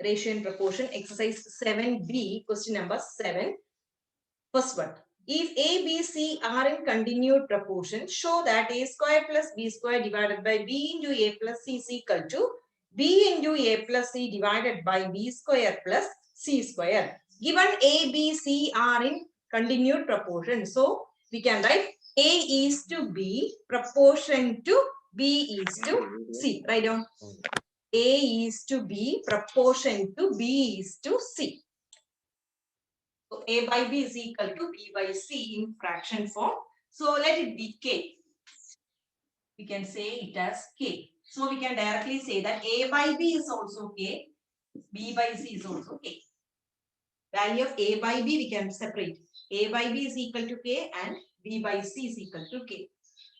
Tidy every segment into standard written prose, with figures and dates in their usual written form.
ratio and proportion, exercise 7B, question number 7. First one. If A, B, C are in continued proportion, show that A square plus B square divided by B into A plus C is equal to B into A plus C divided by B square plus C square. Given A, B, C are in continued proportion. So, we can write A is to B proportion to B is to C. Write down. A is to B proportion to B is to C. So A by B is equal to B by C in fraction form. So let it be K. We can say it as K. So we can directly say that A by B is also K. B by C is also K. Value of A by B we can separate. A by B is equal to K and B by C is equal to K.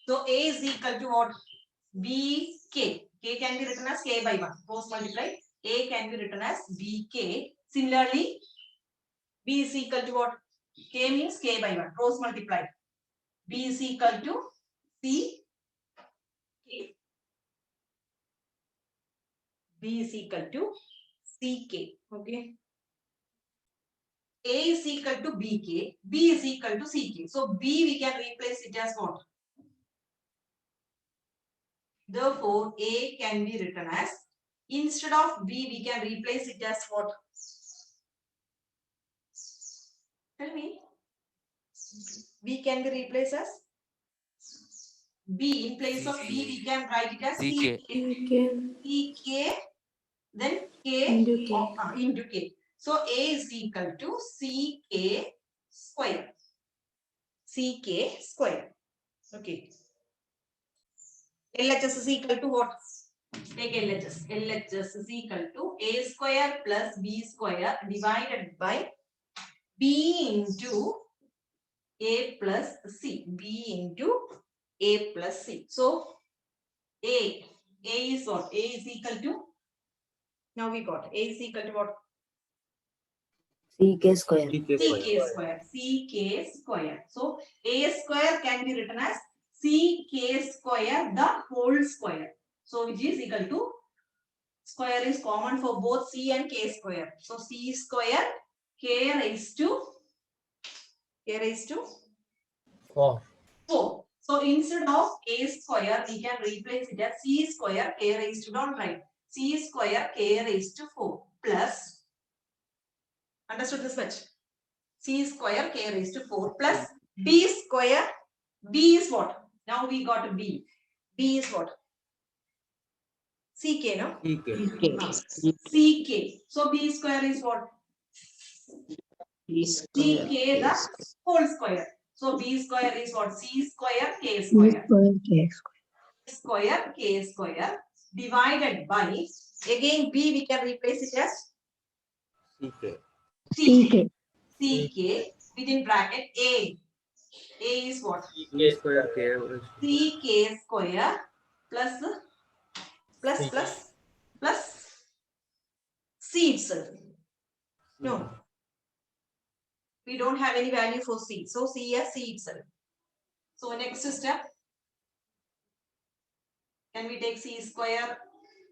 So A is equal to what? B K. K can be written as K by 1. Cross multiply. A can be written as B K. Similarly, B is equal to what? K means K by 1. Cross multiply. B is equal to C K. B is equal to C K. Okay. A is equal to B K. B is equal to C K. So B we can replace it as what? Therefore, A can be written as, instead of B, we can replace it as what? Tell me. B can be replaced as B. In place of B, we can write it as CK. CK, then K into K. So A is equal to CK square. CK square. Okay. LHS is equal to what? Take LHS. LHS is equal to A square plus B square divided by B into A plus C. B into A plus C. So A is what? A is equal to, now we got A is equal to what? CK square. CK square. CK square. So A square can be written as CK square the whole square. So which is equal to, square is common for both C and K square. So C square K raised to 4. 4. So instead of A square, we can replace it as C square K raised to, don't write, C square K raised to 4 plus, understood this much? C square K raised to 4 plus B square. B is what? Now we got a B. B is what? CK, no? CK. So B square is what? CK the whole square. So B square is what? C square K square. Square K square divided by, again B we can replace it as CK. CK within bracket A. A is what? CK square K. CK square plus C itself. No. We don't have any value for C. So C as C itself. So next step. Can we take C square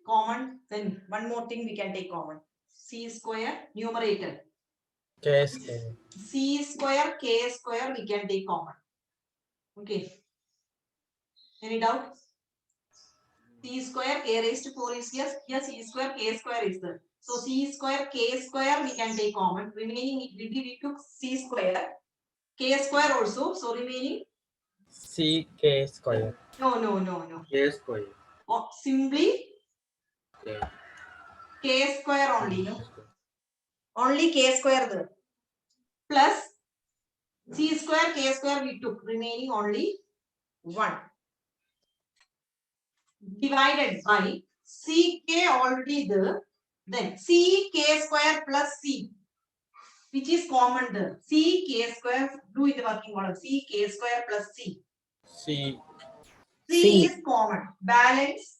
common? Then one more thing we can take common. C square numerator. K square. C square K square we can take common. Okay. Any doubt? C square K raised to 4 is here. Here C square K square is there. So C square K square we can take common. Remaining we took C square K square also. So remaining CK square. No. K square. Oh, simply K. K square only. No? Only K square there. Plus C square K square we took. Remaining only 1. Divided by CK already there. Then CK square plus C, which is common there. CK square, do in the working order. CK square plus C. C. C is common. Balance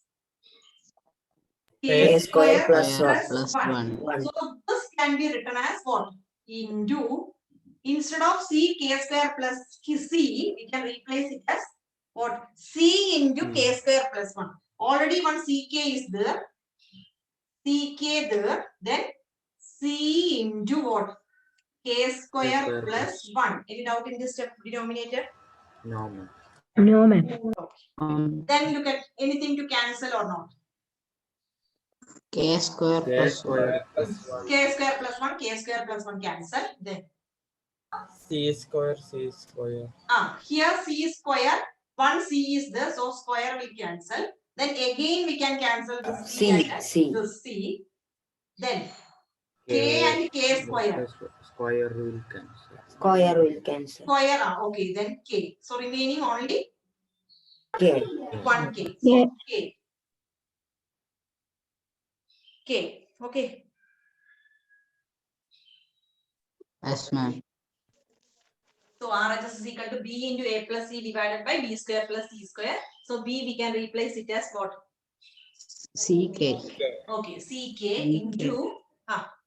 K K square plus plus 1. So this can be written as what? Into, instead of C K square plus C, we can replace it as what? C into K square plus 1. Already one CK is there. CK there. Then C into what? K square square plus 1. Any doubt in this step denominator? No, ma'am. No, ma'am. Then look at anything to cancel or not. K square K plus square plus 1. K square plus 1, K square plus 1 cancel. Then C square, C square. here C square, 1 C is there, so square will cancel. Then again we can cancel the C and the C. Then K and K square. Square will cancel. Square will cancel. Square, okay, then K. So remaining only K. 1K. Yeah. So K. K. Okay. S ma'am. So RHS is equal to B into A plus C divided by B square plus C square. So B we can replace it as what? CK. Okay, CK into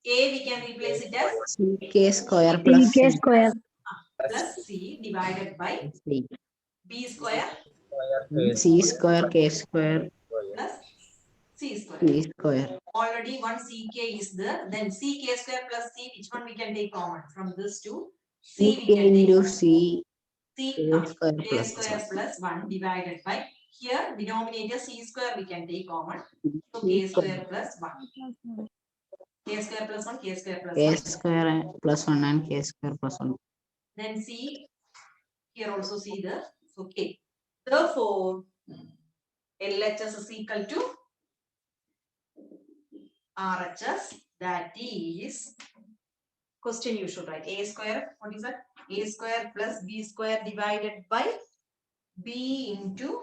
A we can replace it as CK square plus CK square. plus C divided by C. B square C square K square plus C square. C square. Already one CK is there. Then CK square plus C, which one we can take common from this two? C we CK can take into C C K square K plus square 1. plus 1 divided by here denominator C square we can take common. So K square plus 1. K square plus 1, K square plus K 1. square plus 1 and K square plus 1. Then C, here also C there. So K. Therefore, LHS is equal to RHS, that is, question you should write A square, what is that? A square plus B square divided by B into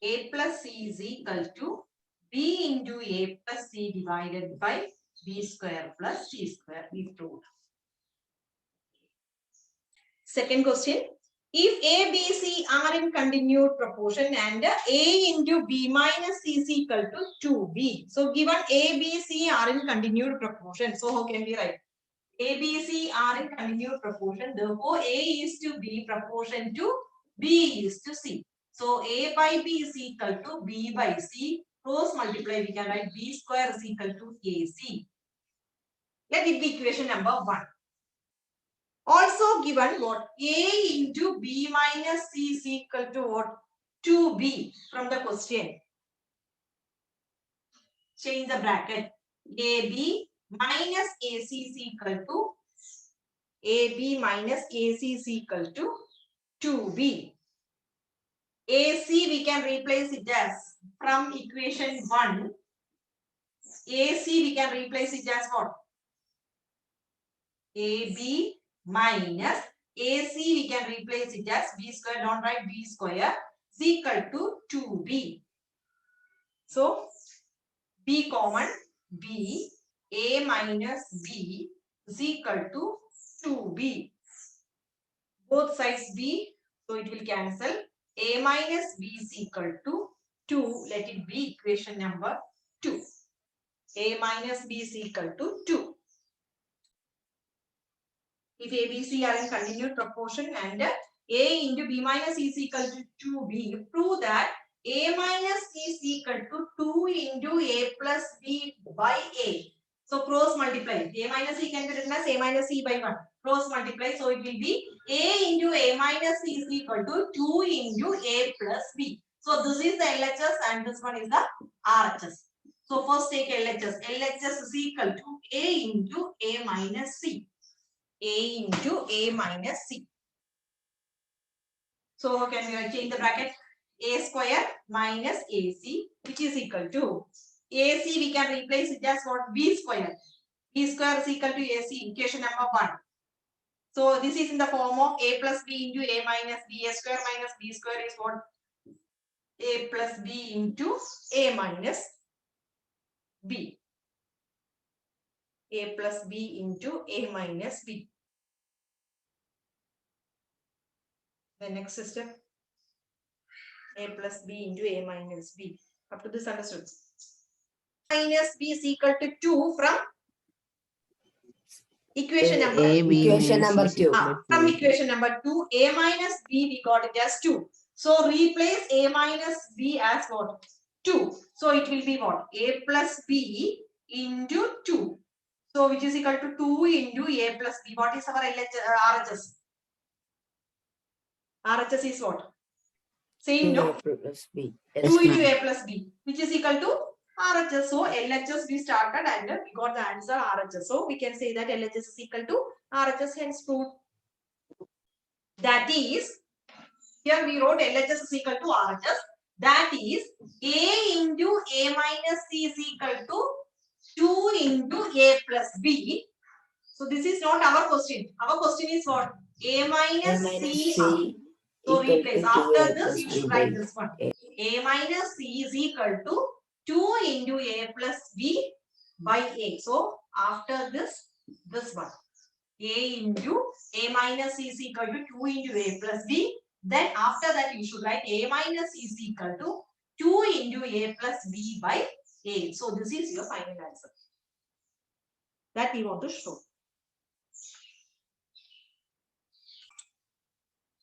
A plus C is equal to B into A plus C divided by B square plus C square we proved. Second question. If A, B, C are in continued proportion and A into B minus C is equal to 2B. So given A, B, C are in continued proportion. So how can we write? A, B, C are in continued proportion. Therefore, A is to B proportion to B is to C. So A by B is equal to B by C. Cross multiply, we can write B square is equal to AC. Let it be equation number 1. Also given what? A into B minus C is equal to what? 2B from the question. Change the bracket. AB minus AC is equal to AB minus AC is equal to 2B. AC we can replace it as from equation 1. AC we can replace it as what? AB minus AC we can replace it as B square, don't write B square, is equal to 2B. So B common, B, A minus B is equal to 2B. Both sides B, so it will cancel. A minus B is equal to 2. Let it be equation number 2. A minus B is equal to 2. If A, B, C are in continued proportion and A into B minus C is equal to 2B, prove that A minus C is equal to 2 into A plus B by A. So cross multiply. A minus C can be written as A minus C by 1. Cross multiply. So it will be A into A minus C is equal to 2 into A plus B. So this is the LHS and this one is the RHS. So first take LHS. LHS is equal to A into A minus C. A into A minus C. So how can we change the bracket? A square minus AC, which is equal to AC we can replace it as what? B square. B square is equal to AC, equation number 1. So this is in the form of A plus B into A minus B. A square minus B square is what? A plus B into A minus B. A plus B into A minus B. The next step. A plus B into A minus B. Up to this understood. Minus B is equal to 2 from equation number Equation number 2. from equation number 2, A minus B we got it as 2. So replace A minus B as what? 2. So it will be what? A plus B into 2. So which is equal to 2 into A plus B. What is our RHS? RHS is what? Same, no? A plus B. 2 Yes, into ma'am. A plus B, which is equal to RHS. So LHS we started and we got the answer RHS. So we can say that LHS is equal to RHS, hence proved. That is, here we wrote LHS is equal to RHS. That is, A into A minus C is equal to 2 into A plus B. So this is not our question. Our question is what? A A minus minus C. C So equal replace. to After 2A this, plus you B should by write this one. A. A minus C is equal to 2 into A plus B by A. So after this one. A into A minus C is equal to 2 into A plus B. Then after that, you should write A minus C is equal to 2 into A plus B by A. So this is your final answer. That we want to show.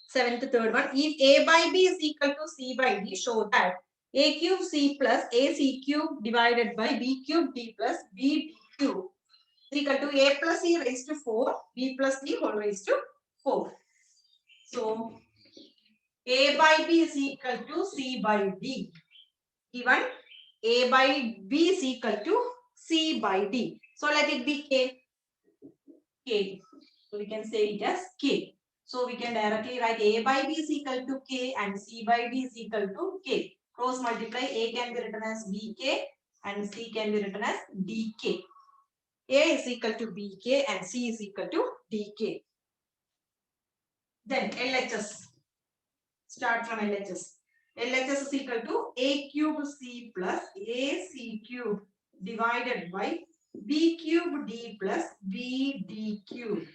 Seventh, third one. If A by B is equal to C by D, show that A cube C plus AC cube divided by B cube D plus B D cube is equal to A plus C raised to 4, B plus D whole raised to 4. So A by B is equal to C by D. Given A by B is equal to C by D. So let it be K. K. So we can say it as K. So we can directly write A by B is equal to K and C by D is equal to K. Cross multiply, A can be written as BK and C can be written as DK. A is equal to BK and C is equal to DK. Then LHS. Start from LHS. LHS is equal to A cube C plus AC cube divided by B cube D plus BD cube.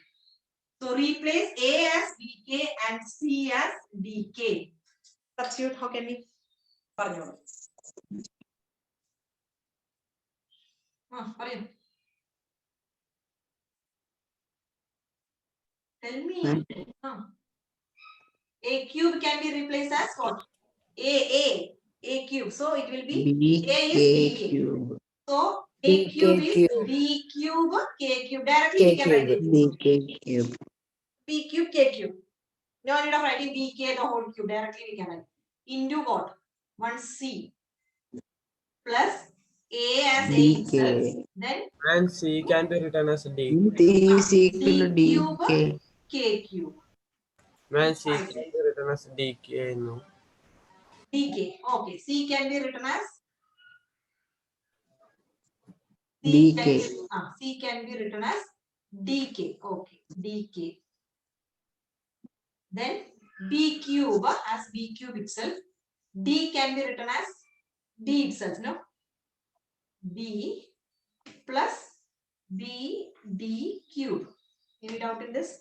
So replace A as BK and C as DK. Substitute, how can we? Parnol. Tell me. A cube can be replaced as what? A cube. So it will be A is BK BK. cube. So A BK cube is cube. B cube K cube. Directly we K can write it. BK cube. B cube K cube. No need of writing BK the whole cube. Directly we can write. Into what? 1C plus A as A itself. DK. Then And C can be written as D. D is equal to C cube DK. K cube. Man, C can be written as DK. No. DK. Okay. C can be written as DK. C can be written as DK. Okay. DK. Then B cube as B cube itself. D can be written as D itself. No. D plus B D cube. Any doubt in this?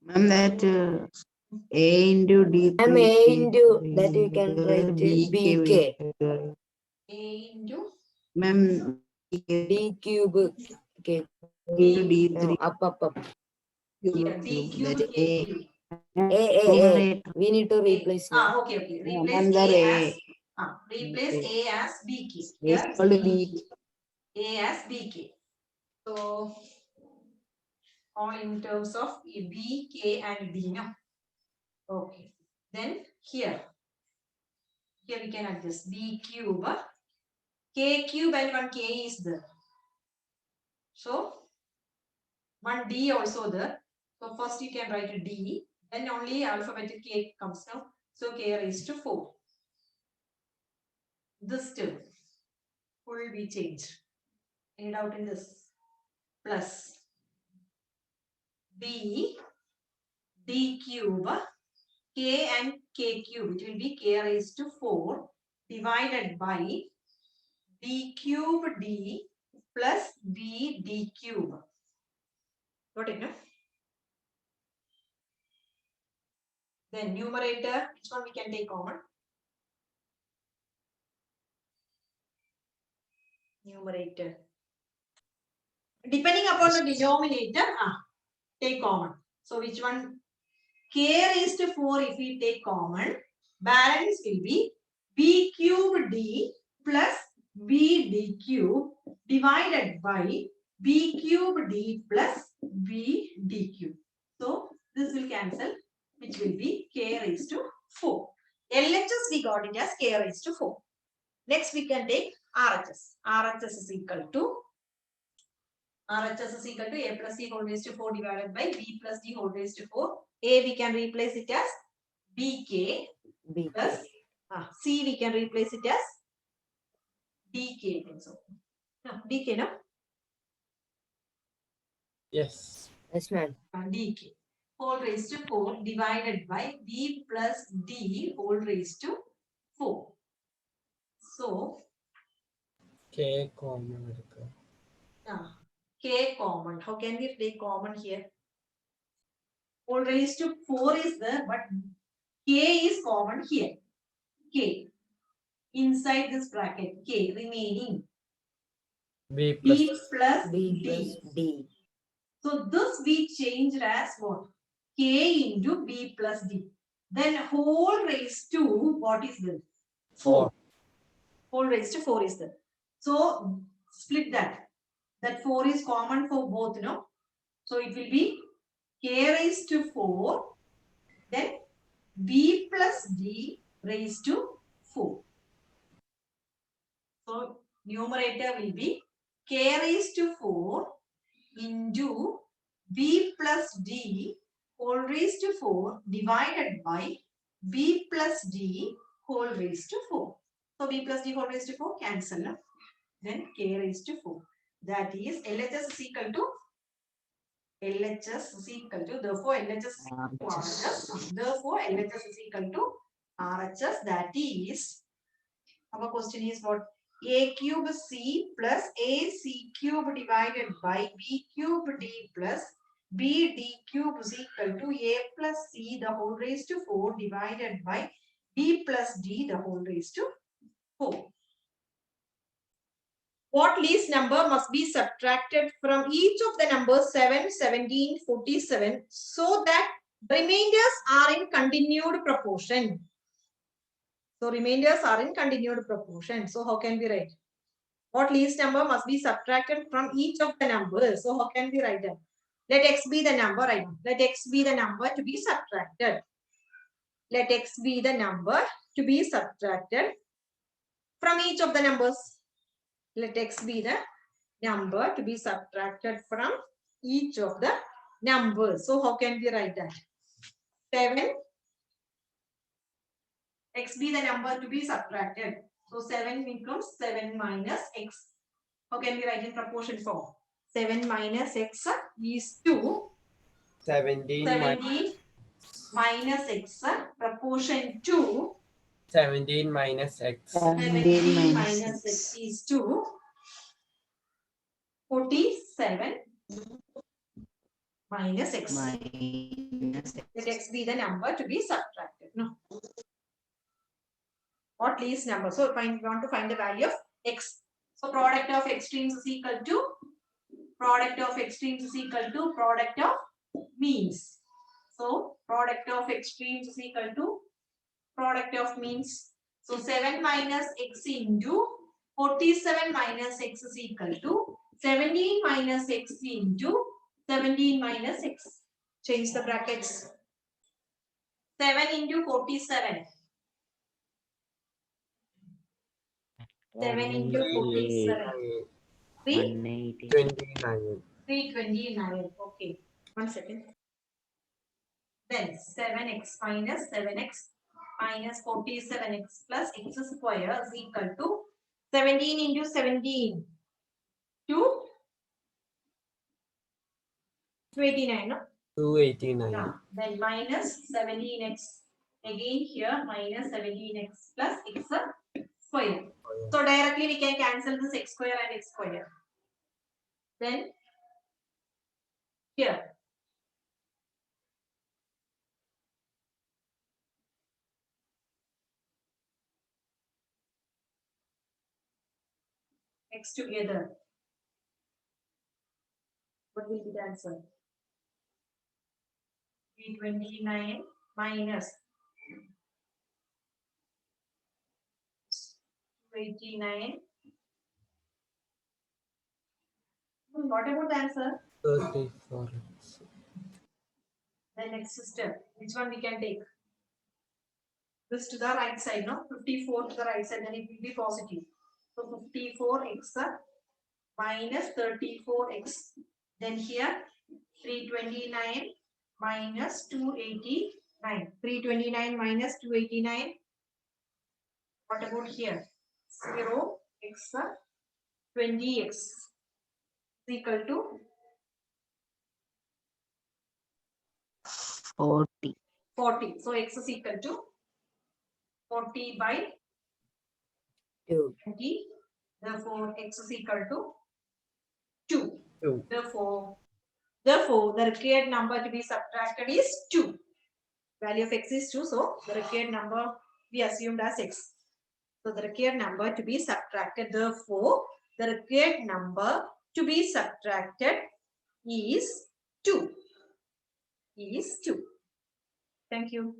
Ma'am, that A into D3. I'm A into that we can write BK. A into Ma'am, D cube. K. D3. Up. here, B cube That K cube. A. We need to replace now. Okay. Ma'am, Replace that A as A. replace A as BK. Is Here, equal to B. A as BK. So all in terms of B, K and D. No? Okay. Then here we can adjust B cube, K cube and one K is there. So one D also there. So first you can write a D, then only alphabetic K comes now. So K raised to 4. This too will be changed. Any doubt in this? Plus B D cube K and K cube. It will be K raised to 4 divided by B cube D plus B D cube. Got it, no? Then numerator, which one we can take common? Numerator. Depending upon the denominator, take common. So which one? K raised to 4 if we take common, balance will be B cube D plus B D cube divided by B cube D plus B D cube. So this will cancel, which will be K raised to 4. LHS we got it as K raised to 4. Next we can take RHS. RHS is equal to A plus C whole raised to 4 divided by B plus D whole raised to 4. A we can replace it as BK plus C we can replace it as DK. So, no, DK, no? Yes. Yes, ma'am. DK whole raised to 4 divided by B plus D whole raised to 4. So, K common. K common. How can we take common here? Whole raised to 4 is there, but K is common here. K. Inside this bracket, K remaining. B plus B plus B D. plus D. So this we changed as what? K into B plus D. Then whole raised to what is this? 4. Whole raised to 4 is there. So split that. That 4 is common for both, no? So it will be K raised to 4. Then B plus D raised to 4. So numerator will be K raised to 4 into B plus D whole raised to 4 divided by B plus D whole raised to 4. So B plus D whole raised to 4 cancel. No? Then K raised to 4. That is LHS is equal to therefore LHS is equal to RHS. Therefore LHS is equal to RHS. That is, our question is what? A cube C plus AC cube divided by B cube D plus BD cube is equal to A plus C the whole raised to 4 divided by B plus D the whole raised to 4. What least number must be subtracted from each of the numbers 7, 17, 47 so that the remainders are in continued proportion? So remainders are in continued proportion. So how can we write? What least number must be subtracted from each of the numbers? So how can we write that? Let x be the number, right? Let x be the number to be subtracted. Let x be the number to be subtracted from each of the numbers. Let x be the number to be subtracted from each of the numbers. So how can we write that? 7. X be the number to be subtracted. So 7 becomes 7 minus x. How can we write in proportion form? 7 minus x is 2. 17 minus x proportion to 17 minus x. 17 minus x is 2. 47 minus x. Let x be the number to be subtracted. No. What least number? So we want to find the value of x. So product of extremes is equal to product of means. So product of extremes is equal to product of means. So 7 minus x into 47 minus x is equal to 17 minus x into 17 minus x. Change the brackets. 7 into 47. 7 into 47. 29. 329. Okay. 1 second. Then 7x minus 7x minus 47x plus x square is equal to 17 into 17 to 289. No? 289. Yeah. Then minus 17x. Again here minus 17x plus x square. So directly we can cancel this x square and x square. Then here x together. What will be the answer? 329 minus 289. What about the answer? 34x. The next step. Which one we can take? This to the right side, no? 54 to the right side, then it will be positive. So 54x minus 34x. Then here 329 minus 289. 329 minus 289. What about here? 0x 20x is equal to 40. 40. So x is equal to 40 by 2. 20. Therefore, x is equal to 2. 2. Therefore, the required number to be subtracted is 2. Value of x is 2. So, the required number we assumed as x. So, the required number to be subtracted. Therefore, the required number to be subtracted is 2. Is 2. Thank you.